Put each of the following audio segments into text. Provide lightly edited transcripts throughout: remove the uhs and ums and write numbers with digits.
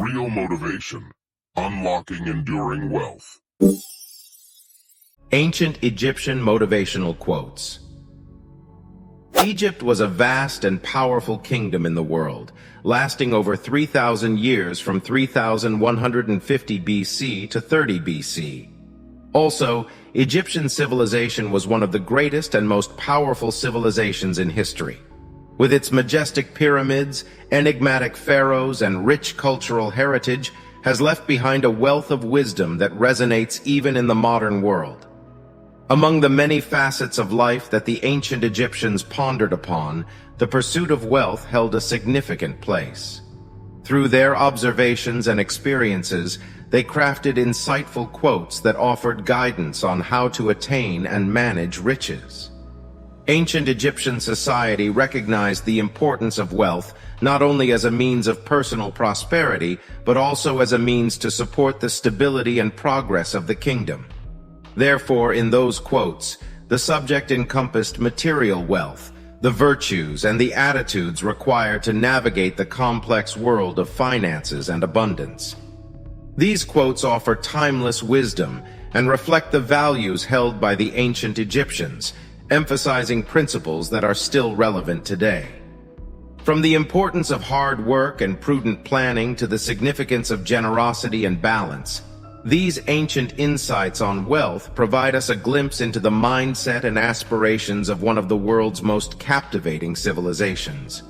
Real motivation. Unlocking enduring wealth. Ancient Egyptian motivational quotes. Egypt was a vast and powerful kingdom in the world, lasting over 3,000 years from 3,150 BC to 30 BC. Also, Egyptian civilization was one of the greatest and most powerful civilizations in history. With its majestic pyramids, enigmatic pharaohs, and rich cultural heritage, has left behind a wealth of wisdom that resonates even in the modern world. Among the many facets of life that the ancient Egyptians pondered upon, the pursuit of wealth held a significant place. Through their observations and experiences, they crafted insightful quotes that offered guidance on how to attain and manage riches. Ancient Egyptian society recognized the importance of wealth not only as a means of personal prosperity, but also as a means to support the stability and progress of the kingdom. Therefore, in those quotes, the subject encompassed material wealth, the virtues and the attitudes required to navigate the complex world of finances and abundance. These quotes offer timeless wisdom and reflect the values held by the ancient Egyptians, emphasizing principles that are still relevant today. From the importance of hard work and prudent planning to the significance of generosity and balance, these ancient insights on wealth provide us a glimpse into the mindset and aspirations of one of the world's most captivating civilizations.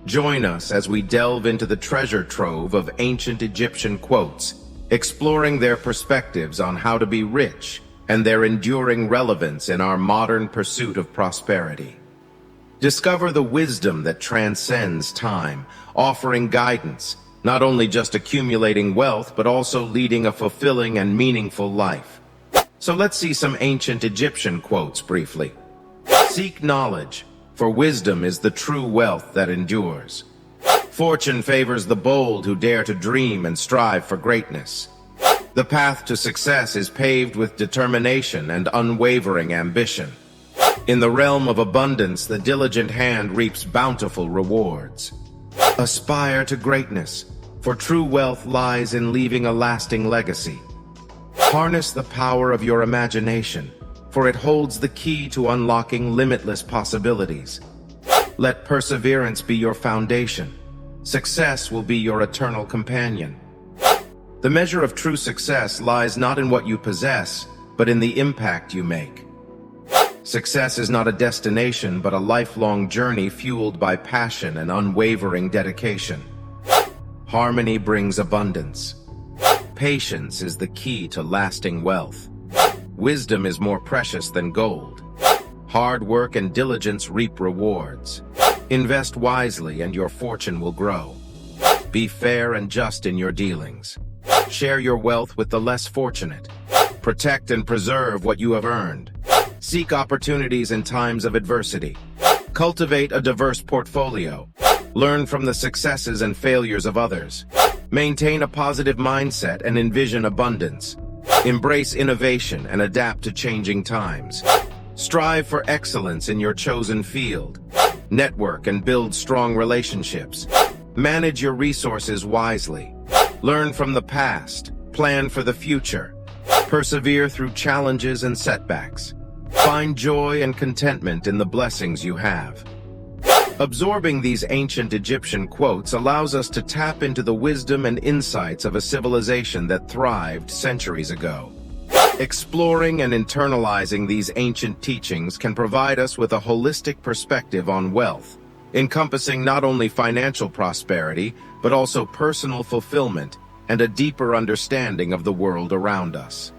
Join us as we delve into the treasure trove of ancient Egyptian quotes, exploring their perspectives on how to be rich and their enduring relevance in our modern pursuit of prosperity. Discover the wisdom that transcends time, offering guidance, not only just accumulating wealth, but also leading a fulfilling and meaningful life. So let's see some ancient Egyptian quotes briefly. Seek knowledge, for wisdom is the true wealth that endures. Fortune favors the bold who dare to dream and strive for greatness. The path to success is paved with determination and unwavering ambition. In the realm of abundance, the diligent hand reaps bountiful rewards. Aspire to greatness, for true wealth lies in leaving a lasting legacy. Harness the power of your imagination, for it holds the key to unlocking limitless possibilities. Let perseverance be your foundation. Success will be your eternal companion. The measure of true success lies not in what you possess, but in the impact you make. Success is not a destination, but a lifelong journey fueled by passion and unwavering dedication. Harmony brings abundance. Patience is the key to lasting wealth. Wisdom is more precious than gold. Hard work and diligence reap rewards. Invest wisely and your fortune will grow. Be fair and just in your dealings. Share your wealth with the less fortunate. Protect and preserve what you have earned. Seek opportunities in times of adversity. Cultivate a diverse portfolio. Learn from the successes and failures of others. Maintain a positive mindset and envision abundance. Embrace innovation and adapt to changing times. Strive for excellence in your chosen field. Network and build strong relationships. Manage your resources wisely. Learn from the past. Plan for the future. Persevere through challenges and setbacks. Find joy and contentment in the blessings you have. Absorbing these ancient Egyptian quotes allows us to tap into the wisdom and insights of a civilization that thrived centuries ago. Exploring and internalizing these ancient teachings can provide us with a holistic perspective on wealth, encompassing not only financial prosperity, but also personal fulfillment and a deeper understanding of the world around us.